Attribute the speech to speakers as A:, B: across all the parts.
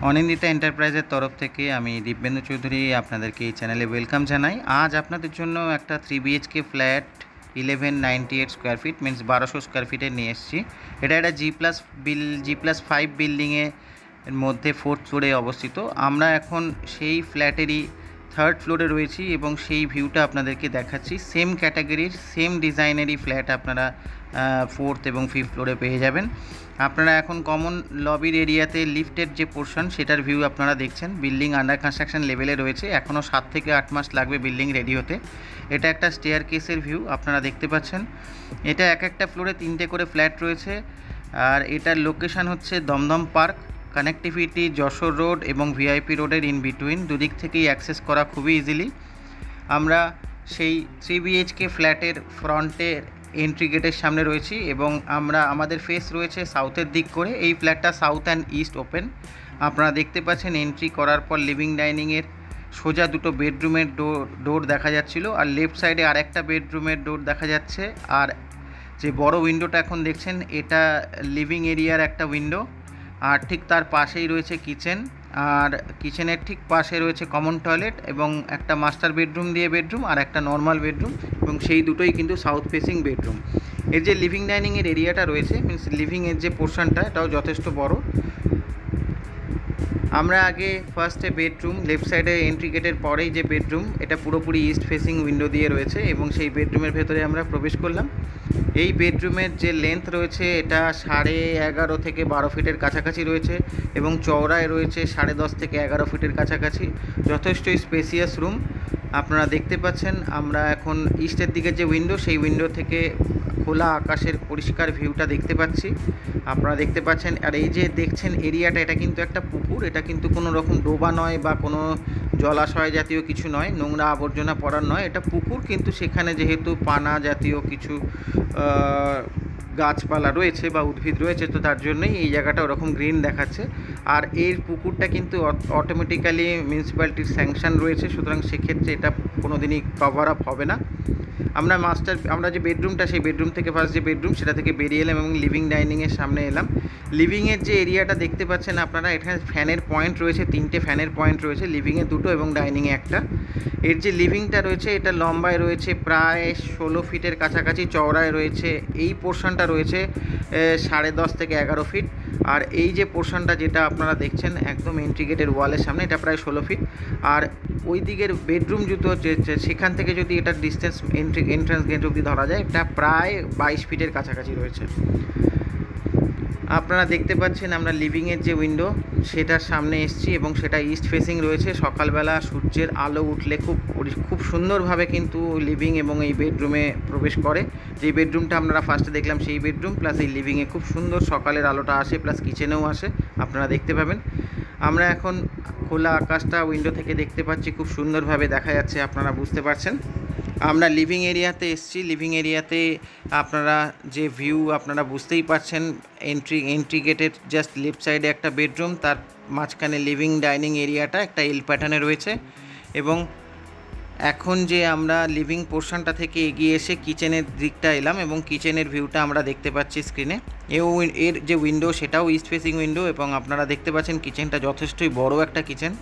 A: অনিন্দিতা এন্টারপ্রাইজের তরফ থেকে আমি দীপেন্দু চৌধুরী আপনাদেরকে এই চ্যানেলে ওয়েলকাম জানাই। আজ আপনাদের জন্য একটা 3 BHK flat 1198 square feet means 1200 square ফিটের নিয়ে এসেছি। এটা একটা G+5 বিল্ডিংয়ের মধ্যে 4th ফ্লোরে অবস্থিত। আমরা এখন সেই ফ্ল্যাটেরই 3rd ফ্লোরে রয়েছি এবং সেই ভিউটা আপনাদেরকে দেখাচ্ছি। সেম ক্যাটাগরির সেম ডিজাইনেরই ফ্ল্যাট আপনারা 4th এবং 5th ফ্লোরে পেয়ে যাবেন। আপনারা এখন কমন লবির এরিয়াতে লিফটের যে পোর্শন সেটার ভিউ আপনারা দেখছেন। বিল্ডিং আন্ডার কনস্ট্রাকশন লেভেলে রয়েছে, এখনও 7 থেকে 8 মাস লাগবে বিল্ডিং রেডি হতে। এটা একটা স্টেয়ার কেসের ভিউ আপনারা দেখতে পাচ্ছেন। এটা একটা ফ্লোরে 3টে করে ফ্ল্যাট রয়েছে, আর এটার লোকেশান হচ্ছে Dumdum park. Connectivity Jessore road এবং ভিআইপি রোডের ইন বিটুইন, দুদিক থেকেই অ্যাক্সেস করা খুবই ইজিলি। আমরা সেই 3 BHK ফ্ল্যাটের ফ্রন্টের এন্ট্রি গেটের সামনে রয়েছি এবং আমাদের ফেস রয়েছে সাউথের দিক করে। এই ফ্ল্যাটটা সাউথ অ্যান্ড ইস্ট ওপেন। আপনারা দেখতে পাচ্ছেন এন্ট্রি করার পর লিভিং ডাইনিংয়ের সোজা দুটো বেডরুমের ডোর দেখা যাচ্ছিল, আর লেফট সাইডে আরেকটা বেডরুমের ডোর দেখা যাচ্ছে। আর যে বড় উইন্ডোটা এখন দেখছেন এটা লিভিং এরিয়ার একটা উইন্ডো, আর ঠিক তার পাশেই রয়েছে কিচেন, আর কিচেনের ঠিক পাশে রয়েছে কমন টয়লেট এবং একটা মাস্টার বেডরুম দিয়ে বেডরুম আর একটা নর্মাল বেডরুম, এবং সেই দুটোই কিন্তু সাউথ ফেসিং বেডরুম। এর যে লিভিং ডাইনিংয়ের এরিয়াটা রয়েছে মিনস লিভিংয়ের যে পোর্শনটা, এটাও যথেষ্ট বড়। আমরা আগে ফার্স্টে বেডরুম, লেফট সাইডে এন্ট্রি গেটের পরেই যে বেডরুম, এটা পুরোপুরি ইস্ট ফেসিং উইন্ডো দিয়ে রয়েছে এবং সেই বেডরুমের ভেতরে আমরা প্রবেশ করলাম। এই বেডরুমের যে লেন্থ রয়েছে এটা 11.5 থেকে 12 ফিটের কাছাকাছি রয়েছে এবং চওড়ায় রয়েছে 10.5 থেকে 11 ফিটের কাছাকাছি। যথেষ্টই স্পেসিয়াস রুম আপনারা দেখতে পাচ্ছেন। আমরা এখন ইস্টের দিকে যে উইন্ডো, সেই উইন্ডো থেকে খোলা আকাশের পরিষ্কার ভিউটা দেখতে পাচ্ছি, আপনারা দেখতে পাচ্ছেন। আর এই যে দেখছেন এরিয়াটা, এটা কিন্তু একটা পুকুর, এটা কিন্তু কোনো রকম ডোবা নয় বা কোনো জলাশয় জাতীয় কিছু নয়, নোংরা আবর্জনা পড়ার নয়, এটা পুকুর। কিন্তু সেখানে যেহেতু পানা জাতীয় কিছু গাছপালা রয়েছে বা উদ্ভিদ রয়েছে, তো তার জন্যই এই জায়গাটা ওরকম গ্রিন দেখাচ্ছে। আর এই পুকুরটা কিন্তু অটোমেটিক্যালি মিউনিসিপ্যালিটির স্যাংশন রয়েছে, সুতরাং সেক্ষেত্রে এটা কোনো দিনই কভার আপ হবে না। আমরা যে বেডরুমটা, সেই বেডরুম থেকে ফার্স্ট যে বেডরুম সেটা থেকে বেরিয়ে এলাম এবং লিভিং ডাইনিংয়ের সামনে এলাম। লিভিংয়ের যে এরিয়াটা দেখতে পাচ্ছেন আপনারা, এখানে ফ্যানের পয়েন্ট রয়েছে, 3টে ফ্যানের পয়েন্ট রয়েছে, লিভিংয়ে 2টো এবং ডাইনিংয়ে 1টা। এর যে লিভিংটা রয়েছে এটা লম্বায় রয়েছে প্রায় 16 ফিটের কাছাকাছি, চওড়ায় রয়েছে এই পোর্শনটা রয়েছে 10.5 থেকে 11 ফিট। আর এই যে পোর্শনটা যেটা আপনারা দেখছেন একদম এন্ট্রি গেটের ওয়ালের সামনে, এটা প্রায় 16 ফিট। আর ওই দিকের বেডরুম জুতো সেখান থেকে যদি এটার ডিস্টেন্স এন্ট্রান্স গেট অবধি ধরা যায়, এটা প্রায় 22 ফিটের কাছাকাছি রয়েছে। আপনারা দেখতে পাচ্ছেন আমরা লিভিংয়ের যে উইন্ডো সেটার সামনে এসেছি এবং সেটা ইস্ট ফেসিং রয়েছে। সকালবেলা সূর্যের আলো উঠলে খুব সুন্দরভাবে কিন্তু লিভিং এবং এই বেডরুমে প্রবেশ করে। যেই বেডরুমটা আমরা ফার্স্টে দেখলাম সেই বেডরুম প্লাস এই লিভিংয়ে খুব সুন্দর সকালের আলোটা আসে, প্লাস কিচেনেও আসে, আপনারা দেখতে পাবেন। আমরা এখন খোলা আকাশটা উইন্ডো থেকে দেখতে পাচ্ছি, খুব সুন্দরভাবে দেখা যাচ্ছে, আপনারা বুঝতে পারছেন। আমরা লিভিং এরিয়াতে এসেছি। লিভিং এরিয়াতে আপনারা যে ভিউ আপনারা বুঝতেই পারছেন। এন্ট্রি গেটের জাস্ট লেফট সাইডে একটা বেডরুম, তার মাঝখানে লিভিং ডাইনিং এরিয়াটা একটা এল প্যাটার্নে রয়েছে। এবং এখন যে আমরা লিভিং পোর্শনটা থেকে এগিয়ে এসে কিচেনের দিকটা এলাম এবং কিচেনের ভিউটা আমরা দেখতে পাচ্ছি স্ক্রিনে। এর যে উইন্ডো সেটাও ইস্ট ফেসিং উইন্ডো এবং আপনারা দেখতে পাচ্ছেন কিচেনটা যথেষ্টই বড় একটা কিচেন।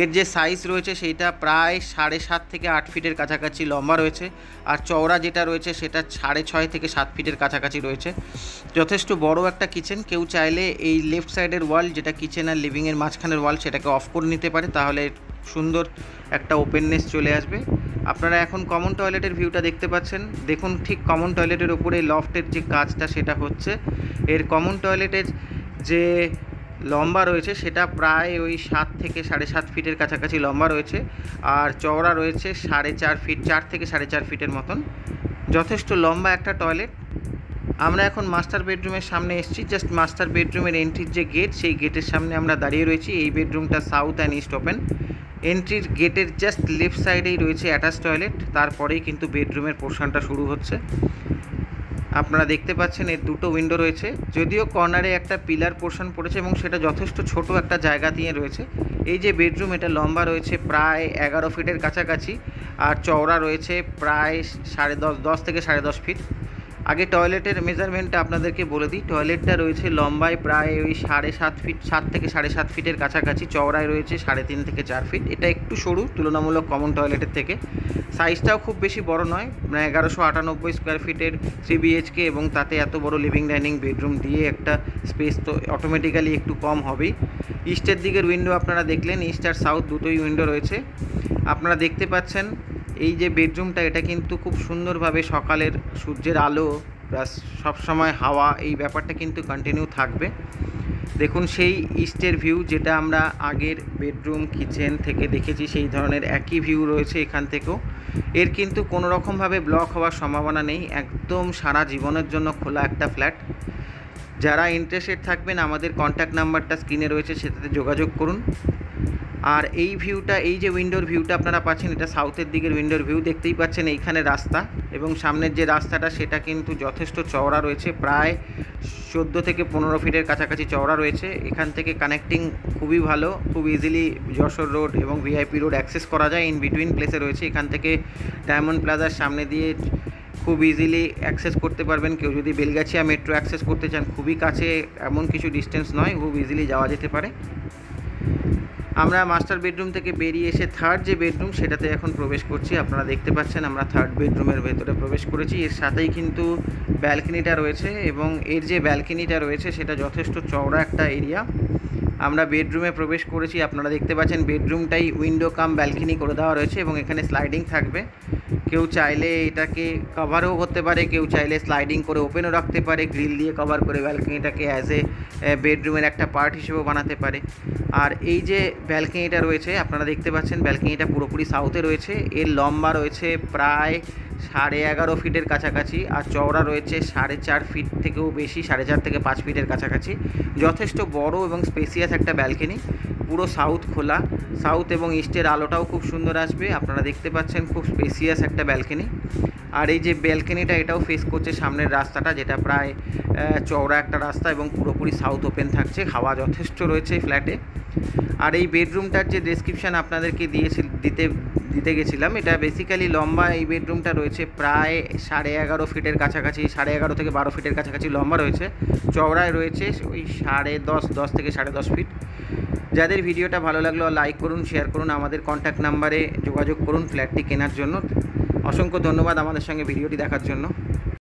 A: এর যে সাইজ রয়েছে সেইটা প্রায় 7.5 থেকে 8 ফিটের কাছাকাছি লম্বা রয়েছে, আর চওড়া যেটা রয়েছে সেটা 6.5 থেকে 7 ফিটের কাছাকাছি রয়েছে। যথেষ্ট বড় একটা কিচেন। কেউ চাইলে এই লেফট সাইডের ওয়াল, যেটা কিচেন আর লিভিংয়ের মাঝখানের ওয়াল, সেটাকে অফ করে নিতে পারে, তাহলে সুন্দর একটা ওপেননেস চলে আসবে। আপনারা এখন কমন টয়লেটের ভিউটা দেখতে পাচ্ছেন। দেখুন ঠিক কমন টয়লেটের ওপরে লফটের যে কাজটা সেটা হচ্ছে। এর কমন টয়লেটের যে লম্বা রয়েছে সেটা প্রায় ওই 7 থেকে 7.5 ফিটের কাছাকাছি লম্বা রয়েছে, আর চওড়া রয়েছে 4.5 ফিট, 4 থেকে 4.5 ফিটের মতন। যথেষ্ট লম্বা একটা টয়লেট। আমরা এখন মাস্টার বেডরুমের সামনে এসেছি। জাস্ট মাস্টার বেডরুমের এন্ট্রির যে গেট, সেই গেটের সামনে আমরা দাঁড়িয়ে রয়েছি। এই বেডরুমটা সাউথ অ্যান্ড ইস্ট ওপেন। এন্ট্রির গেটের জাস্ট লেফট সাইডেই রয়েছে অ্যাটাচ টয়লেট, তারপরেই কিন্তু বেডরুমের পোর্শনটা শুরু হচ্ছে। আপনারা দেখতে পাচ্ছেন এর 2টো উইন্ডো রয়েছে, যদিও কর্নারে একটা পিলার পোর্শন পড়েছে এবং সেটা যথেষ্ট ছোট একটা জায়গা দিয়ে রয়েছে। এই যে বেডরুম, এটা লম্বা রয়েছে প্রায় 11 ফিটের কাছাকাছি, আর চওড়া রয়েছে প্রায় 10.5 থেকে 10.5 ফিট। আগে টয়লেটের মেজারমেন্টটা আপনাদেরকে বলে দিই। টয়লেটটা রয়েছে লম্বায় প্রায় ওই 7.5 ফিট, 7 থেকে 7.5 ফিটের কাছাকাছি, চওড়ায় রয়েছে 3.5 থেকে 4 ফিট। এটা একটু সরু তুলনামূলক কমন টয়লেটের থেকে। সাইজটাও খুব বেশি বড় নয়, 1198 স্কোয়ার ফিটের 3 বিএইচকে, এবং তাতে এত বড় লিভিং ডাইনিং বেডরুম দিয়ে একটা স্পেস তো অটোমেটিক্যালি একটু কম হবেই। ইস্টের দিকের উইন্ডো আপনারা দেখলেন, ইস্ট আর সাউথ দুটোই উইন্ডো রয়েছে। আপনারা দেখতে পাচ্ছেন এই যে বেডরুমটা, এটা কিন্তু খুব সুন্দরভাবে সকালের সূর্যের আলো প্লাস সবসময় হাওয়া, এই ব্যাপারটা কিন্তু কন্টিনিউ থাকবে। দেখুন সেই ইস্টের ভিউ, যেটা আমরা আগের বেডরুম কিচেন থেকে দেখেছি, সেই ধরনের একই ভিউ রয়েছে এখান থেকেও। এর কিন্তু কোনো রকমভাবে ব্লক হওয়ার সম্ভাবনা নেই, একদম সারা জীবনের জন্য খোলা একটা ফ্ল্যাট। যারা ইন্টারেস্টেড থাকবেন আমাদের কন্ট্যাক্ট নাম্বারটা স্ক্রিনে রয়েছে, সেটাতে যোগাযোগ করুন। আর এই ভিউটা, এই যে উইন্ডোর ভিউটা আপনারা পাচ্ছেন, এটা সাউথের দিকের উইন্ডোর ভিউ। দেখতেই পাচ্ছেন এইখানে রাস্তা, এবং সামনের যে রাস্তাটা সেটা কিন্তু যথেষ্ট চওড়া রয়েছে, প্রায় 14 থেকে 15 ফিটের কাছাকাছি চওড়া রয়েছে। এখান থেকে কানেক্টিং খুবই ভালো, খুব ইজিলি যশোর রোড এবং ভিআইপি রোড অ্যাক্সেস করা যায়, ইন বিটুইন প্লেসে রয়েছে। এখান থেকে ডায়মন্ড প্লাজার সামনে দিয়ে খুব ইজিলি অ্যাক্সেস করতে পারবেন। কেউ যদি বেলগাছিয়া মেট্রো অ্যাক্সেস করতে চান, খুবই কাছে, এমন কিছু ডিস্টেন্স নয়, খুব ইজিলি যাওয়া যেতে পারে। আমরা মাস্টার বেডরুম থেকে বেরিয়ে এসে থার্ড যে বেডরুম, সেটাতে এখন প্রবেশ করছি। আপনারা দেখতে পাচ্ছেন আমরা থার্ড বেডরুমের ভেতরে প্রবেশ করেছি। এর সাথেই কিন্তু ব্যালকনিটা রয়েছে, এবং এর যে ব্যালকনিটা রয়েছে সেটা যথেষ্ট চওড়া একটা এরিয়া। আমরা বেডরুমে প্রবেশ করেছি, আপনারা দেখতে পাচ্ছেন বেডরুমটাই উইন্ডো কাম ব্যালকনি করে দেওয়া রয়েছে, এবং এখানে স্লাইডিং থাকবে। কেউ চাইলে এটাকে কভারও করতে পারে, কেউ চাইলে স্লাইডিং করে ওপেনও রাখতে পারে, গ্রিল দিয়ে কভার করে ব্যালকনিটাকে অ্যাজ এ বেডরুমের একটা পার্ট হিসেবেও বানাতে পারে। আর এই যে ব্যালকনিটা রয়েছে, আপনারা দেখতে পাচ্ছেন ব্যালকনিটা পুরোপুরি সাউথে রয়েছে। এর লম্বা রয়েছে প্রায় 11.5 ফিটের কাছাকাছি, আর চওড়া রয়েছে 4.5 ফিট থেকেও বেশি, 4.5 থেকে 5 ফিটের কাছাকাছি। যথেষ্ট বড় এবং স্পেসিয়াস একটা ব্যালকনি, পুরো সাউথ খোলা। সাউথ এবং ইস্টের আলোটাও খুব সুন্দর আসবে। আপনারা দেখতে পাচ্ছেন খুব স্পেসিয়াস একটা ব্যালকনি। আর এই যে ব্যালকনিটা, এটাও ফেস করছে সামনের রাস্তাটা, যেটা প্রায় চওড়া একটা রাস্তা, এবং পুরোপুরি সাউথ ওপেন থাকছে, হাওয়া যথেষ্ট রয়েছে এই ফ্ল্যাটে। আর এই বেডরুমটার যে ডেসক্রিপশান আপনাদেরকে দিতে গেছিলাম, এটা বেসিক্যালি লম্বা, এই বেডরুমটা রয়েছে প্রায় 11.5 ফিটের কাছাকাছি, 11.5 থেকে 12 ফিটের কাছাকাছি লম্বা রয়েছে। চওড়ায় রয়েছে ওই 10.5 থেকে 10.5 ফিট। যাদের ভিডিওটা ভালো লাগলো লাইক করুন, শেয়ার করুন, আমাদের কন্ট্যাক্ট নাম্বারে যোগাযোগ করুন ফ্ল্যাটটি কেনার জন্য। অসংখ্য ধন্যবাদ আমাদের সঙ্গে ভিডিওটি দেখার জন্য।